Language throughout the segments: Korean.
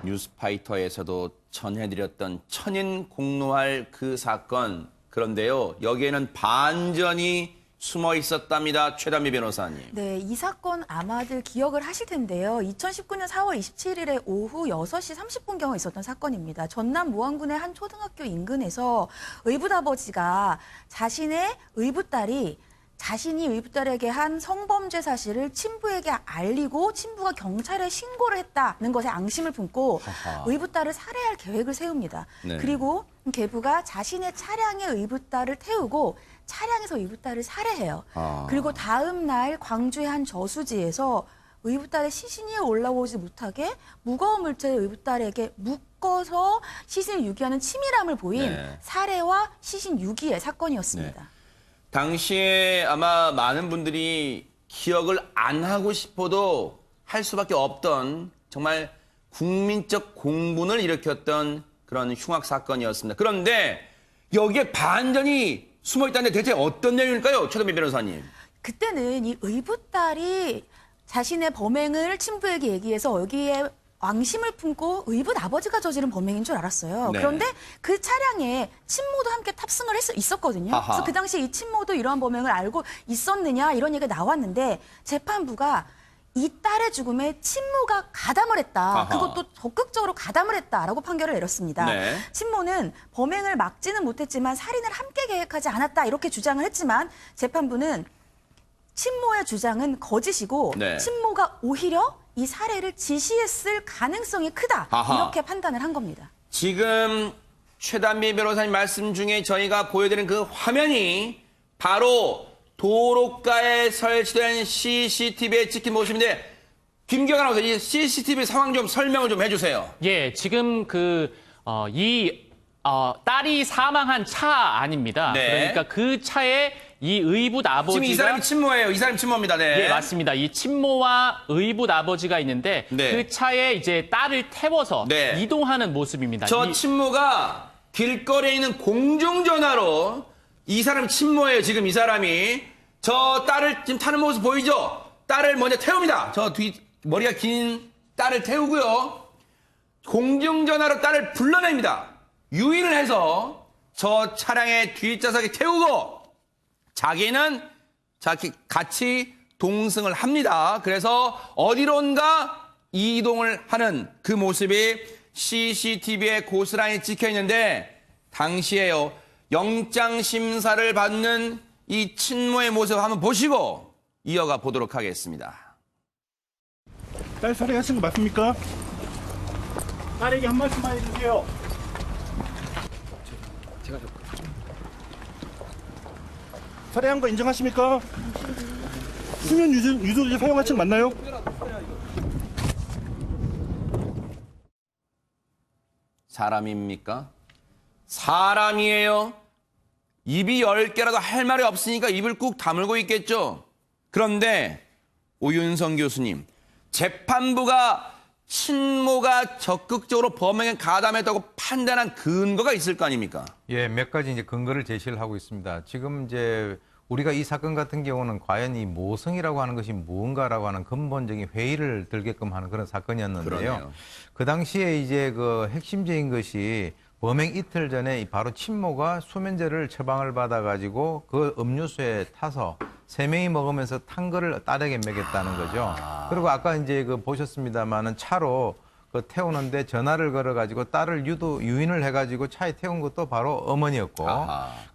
뉴스파이터에서도 전해드렸던 천인 공노할 그 사건. 그런데요, 여기에는 반전이 숨어 있었답니다. 최단미 변호사님. 네, 이 사건 아마들 기억을 하실 텐데요. 2019년 4월 27일에 오후 6시 30분경에 있었던 사건입니다. 전남 무안군의 한 초등학교 인근에서 의붓아버지가 자신이 의붓딸에게 한 성범죄 사실을 친부에게 알리고 친부가 경찰에 신고를 했다는 것에 앙심을 품고 의붓딸을 살해할 계획을 세웁니다. 네. 그리고 계부가 자신의 차량에 의붓딸을 태우고 차량에서 의붓딸을 살해해요. 그리고 다음 날 광주의 한 저수지에서 의붓딸의 시신이 올라오지 못하게 무거운 물체를 의붓딸에게 묶어서 시신을 유기하는 치밀함을 보인 살해와 시신 유기의 사건이었습니다. 네. 당시에 아마 많은 분들이 기억을 안 하고 싶어도 할 수밖에 없던 정말 국민적 공분을 일으켰던 그런 흉악 사건이었습니다. 그런데 여기에 반전이 숨어있다는데 대체 어떤 내용일까요? 최단미 변호사님. 그때는 이 의붓딸이 자신의 범행을 친부에게 얘기해서 여기에 앙심을 품고 의붓아버지가 저지른 범행인 줄 알았어요. 네. 그런데 그 차량에 친모도 함께 탑승을 있었거든요. 아하. 그래서 그 당시에 이 친모도 이러한 범행을 알고 있었느냐 이런 얘기가 나왔는데 재판부가 이 딸의 죽음에 친모가 가담을 했다. 아하. 그것도 적극적으로 가담을 했다라고 판결을 내렸습니다. 네. 친모는 범행을 막지는 못했지만 살인을 함께 계획하지 않았다 이렇게 주장을 했지만 재판부는 친모의 주장은 거짓이고 네. 친모가 오히려 이 살해를 지시했을 가능성이 크다. 아하. 이렇게 판단을 한 겁니다. 지금 최단미 변호사님 말씀 중에 저희가 보여드린 그 화면이 바로 도로가에 설치된 CCTV에 찍힌 모습인데 김경아 아나운서 이 CCTV 상황 좀 설명을 좀 해주세요. 예, 지금 딸이 사망한 차 아닙니다. 네. 그러니까 그 차에 이 의붓 아버지가 지금 이 사람이 친모예요. 이 사람이 친모입니다. 네. 예, 맞습니다. 이 친모와 의붓 아버지가 있는데 네. 그 차에 이제 딸을 태워서 네. 이동하는 모습입니다. 저 친모가 길거리에 있는 공중전화로 이 사람이 친모예요. 지금 이 사람이 저 딸을 지금 타는 모습 보이죠? 딸을 먼저 태웁니다. 저 머리가 긴 딸을 태우고요. 공중전화로 딸을 불러냅니다. 유인을 해서 저 차량의 뒷좌석에 태우고 자기는 같이 동승을 합니다. 그래서 어디론가 이동을 하는 그 모습이 CCTV에 고스란히 찍혀 있는데 당시에요. 영장 심사를 받는 이 친모의 모습 한번 보시고 이어가 보도록 하겠습니다. 딸 살해하신 거 맞습니까? 딸에게 한 말씀만 해주세요. 살해한 거 인정하십니까? 수면 유도제 사용한 책 맞나요? 사람입니까? 사람이에요. 입이 10개라도 할 말이 없으니까 입을 꾹 다물고 있겠죠. 그런데 오윤성 교수님, 재판부가 친모가 적극적으로 범행에 가담했다고 판단한 근거가 있을 거 아닙니까? 예, 몇 가지 이제 근거를 제시를 하고 있습니다. 지금 이제 우리가 이 사건 같은 경우는 과연 이 모성이라고 하는 것이 무언가라고 하는 근본적인 회의를 들게끔 하는 그런 사건이었는데요. 그러네요. 그 당시에 이제 그 핵심적인 것이 범행 이틀 전에 바로 친모가 수면제를 처방을 받아가지고 그 음료수에 타서 3명이 먹으면서 탄 거를 딸에게 먹였다는 거죠. 그리고 아까 이제 그 보셨습니다만은 차로 그 태우는데 전화를 걸어가지고 딸을 유인을 해가지고 차에 태운 것도 바로 어머니였고,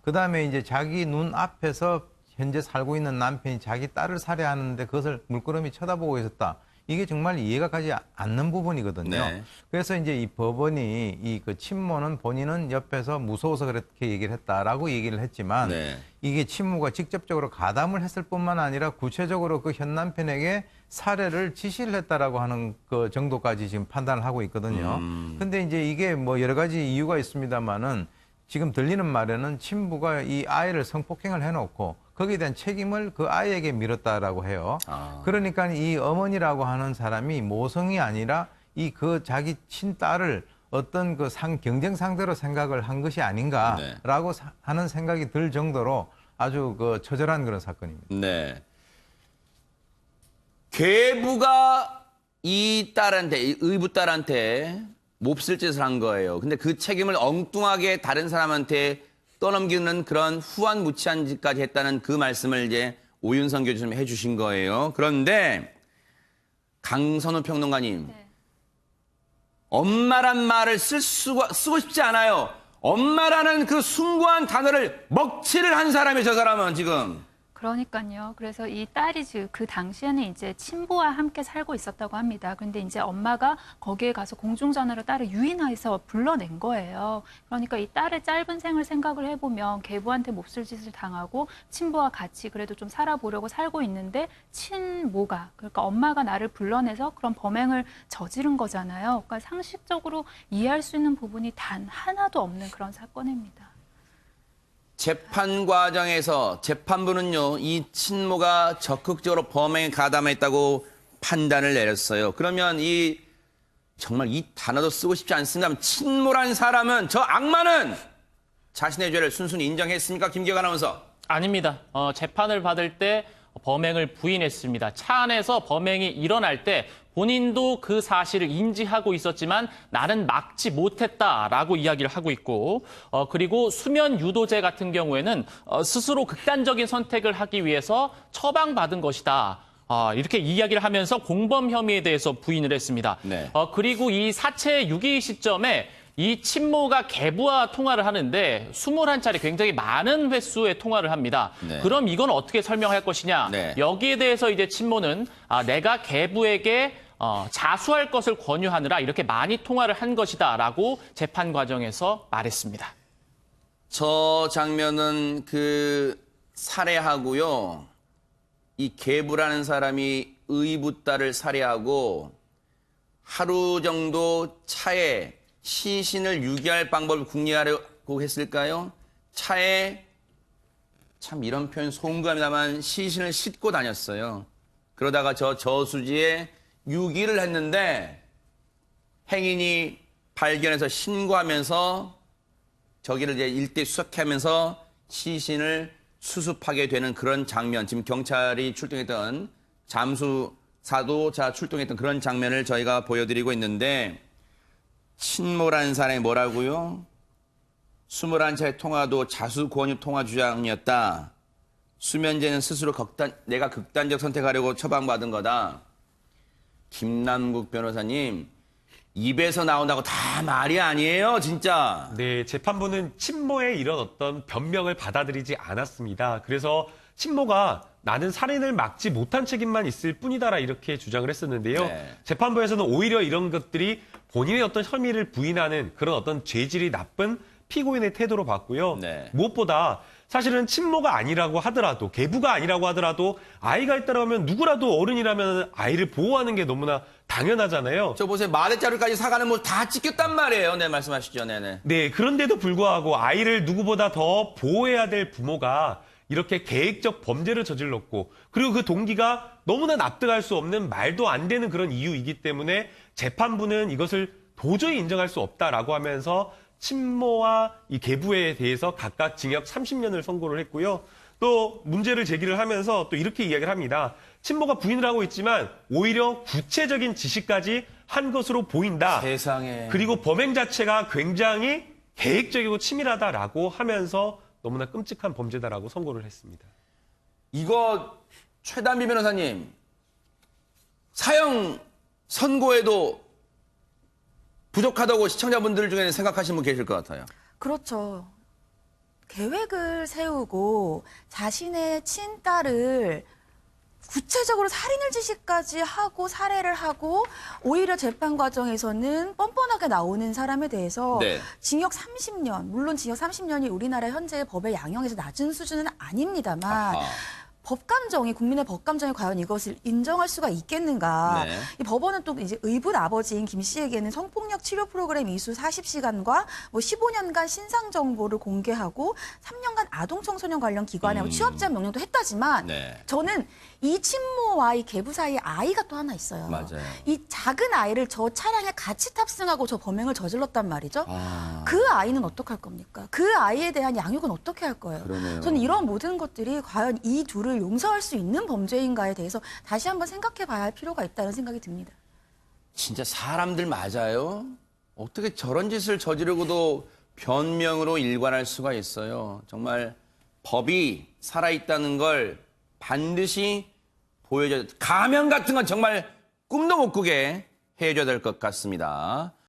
그 다음에 이제 자기 눈 앞에서 현재 살고 있는 남편이 자기 딸을 살해하는데 그것을 물끄러미 쳐다보고 있었다. 이게 정말 이해가 가지 않는 부분이거든요. 네. 그래서 이제 이 법원이 이 그 친모는 본인은 옆에서 무서워서 그렇게 얘기를 했다라고 얘기를 했지만 네. 이게 친모가 직접적으로 가담을 했을 뿐만 아니라 구체적으로 그 현 남편에게 살해를 지시를 했다라고 하는 그 정도까지 지금 판단을 하고 있거든요. 근데 이제 이게 뭐 여러 가지 이유가 있습니다만은 지금 들리는 말에는 친부가 이 아이를 성폭행을 해놓고 거기에 대한 책임을 그 아이에게 미뤘다라고 해요. 그러니까 이 어머니라고 하는 사람이 모성이 아니라 이 그 자기 친딸을 어떤 그 경쟁 상대로 생각을 한 것이 아닌가라고 하는 생각이 들 정도로 아주 그 처절한 그런 사건입니다. 네. 계부가 이 딸한테, 이 의붓딸한테 몹쓸 짓을 한 거예요. 근데 그 책임을 엉뚱하게 다른 사람한테 떠넘기는 그런 후한무치한 짓까지 했다는 그 말씀을 이제 오윤성 교수님이 해주신 거예요. 그런데 강선우 평론가님, 엄마란 말을 쓰고 싶지 않아요. 엄마라는 그 숭고한 단어를 먹칠을 한 사람이 저 사람은 지금. 그러니까요. 그래서 이 딸이 그 당시에는 이제 친부와 함께 살고 있었다고 합니다. 그런데 이제 엄마가 거기에 가서 공중전화로 딸을 유인해서 불러낸 거예요. 그러니까 이 딸의 짧은 생을 생각을 해보면 계부한테 몹쓸 짓을 당하고 친부와 같이 그래도 좀 살아보려고 살고 있는데 친모가, 그러니까 엄마가 나를 불러내서 그런 범행을 저지른 거잖아요. 그러니까 상식적으로 이해할 수 있는 부분이 단 하나도 없는 그런 사건입니다. 재판 과정에서 재판부는요, 이 친모가 적극적으로 범행에 가담했다고 판단을 내렸어요. 그러면 정말 이 단어도 쓰고 싶지 않습니다. 친모란 사람은, 저 악마는 자신의 죄를 순순히 인정했습니까? 김기혁 아나운서. 아닙니다. 재판을 받을 때 범행을 부인했습니다. 차 안에서 범행이 일어날 때 본인도 그 사실을 인지하고 있었지만 나는 막지 못했다라고 이야기를 하고 있고, 그리고 수면 유도제 같은 경우에는 스스로 극단적인 선택을 하기 위해서 처방받은 것이다. 이렇게 이야기를 하면서 공범 혐의에 대해서 부인을 했습니다. 네. 그리고 이 사체 유기 시점에 이 친모가 계부와 통화를 하는데 21차례 굉장히 많은 횟수의 통화를 합니다. 네. 그럼 이건 어떻게 설명할 것이냐? 네. 여기에 대해서 이제 친모는 내가 계부에게 자수할 것을 권유하느라 이렇게 많이 통화를 한 것이다라고 재판 과정에서 말했습니다. 저 장면은 그 살해하고요, 이 계부라는 사람이 의붓딸을 살해하고 하루 정도 차에 시신을 유기할 방법을 궁리하려고 했을까요? 차에, 참 이런 표현 송구합니다만, 시신을 싣고 다녔어요. 그러다가 저 저수지에 유기를 했는데 행인이 발견해서 신고하면서 저기를 이제 일대 수색하면서 시신을 수습하게 되는 그런 장면, 지금 경찰이 출동했던 잠수사도 출동했던 그런 장면을 저희가 보여드리고 있는데, 친모라는 사람이 뭐라고요? 21차의 통화도 자수 권유 통화 주장이었다. 수면제는 스스로 내가 극단적 선택하려고 처방받은 거다. 김남국 변호사님, 입에서 나온다고 다 말이 아니에요, 진짜. 네, 재판부는 친모의 이런 어떤 변명을 받아들이지 않았습니다. 그래서 친모가 나는 살인을 막지 못한 책임만 있을 뿐이다라 이렇게 주장을 했었는데요. 네. 재판부에서는 오히려 이런 것들이 본인의 어떤 혐의를 부인하는 그런 어떤 죄질이 나쁜 피고인의 태도로 봤고요. 네. 무엇보다 사실은 친모가 아니라고 하더라도, 계부가 아니라고 하더라도 아이가 있다고 하면 누구라도 어른이라면 아이를 보호하는 게 너무나 당연하잖아요. 저 보세요, 마대자루까지 사가는 뭐 다 찍혔단 말이에요. 네, 말씀하시죠. 네네. 네, 그런데도 불구하고 아이를 누구보다 더 보호해야 될 부모가 이렇게 계획적 범죄를 저질렀고, 그리고 그 동기가 너무나 납득할 수 없는 말도 안 되는 그런 이유이기 때문에 재판부는 이것을 도저히 인정할 수 없다라고 하면서 친모와 이 계부에 대해서 각각 징역 30년을 선고를 했고요. 또 문제를 제기를 하면서 또 이렇게 이야기를 합니다. 친모가 부인을 하고 있지만 오히려 구체적인 지시까지 한 것으로 보인다. 세상에. 그리고 범행 자체가 굉장히 계획적이고 치밀하다라고 하면서 너무나 끔찍한 범죄다라고 선고를 했습니다. 이거 최단비 변호사님, 사형 선고에도 부족하다고 시청자분들 중에는 생각하시는 분 계실 것 같아요. 그렇죠. 계획을 세우고 자신의 친딸을 구체적으로 살인을 지시까지 하고 살해를 하고 오히려 재판 과정에서는 뻔뻔하게 나오는 사람에 대해서 네. 징역 30년, 물론 징역 30년이 우리나라 현재 법의 양형에서 낮은 수준은 아닙니다만 아하. 법감정이, 국민의 법감정이 과연 이것을 인정할 수가 있겠는가. 네. 이 법원은 또 이제 의붓 아버지인 김 씨에게는 성폭력 치료 프로그램 이수 40시간과 뭐 15년간 신상 정보를 공개하고 3년간 아동 청소년 관련 기관에 취업 제한 명령도 했다지만 네. 저는 이 친모와 이 계부 사이에 아이가 또 하나 있어요. 맞아요. 이 작은 아이를 저 차량에 같이 탑승하고 저 범행을 저질렀단 말이죠. 아. 그 아이는 어떡할 겁니까? 그 아이에 대한 양육은 어떻게 할 거예요? 그러네요. 저는 이런 모든 것들이 과연 이 둘을 용서할 수 있는 범죄인가에 대해서 다시 한번 생각해 봐야 할 필요가 있다는 생각이 듭니다. 진짜 사람들 맞아요? 어떻게 저런 짓을 저지르고도 변명으로 일관할 수가 있어요. 정말 법이 살아있다는 걸 반드시 보여줘야, 가면 같은 건 정말 꿈도 못 꾸게 해줘야 될 것 같습니다.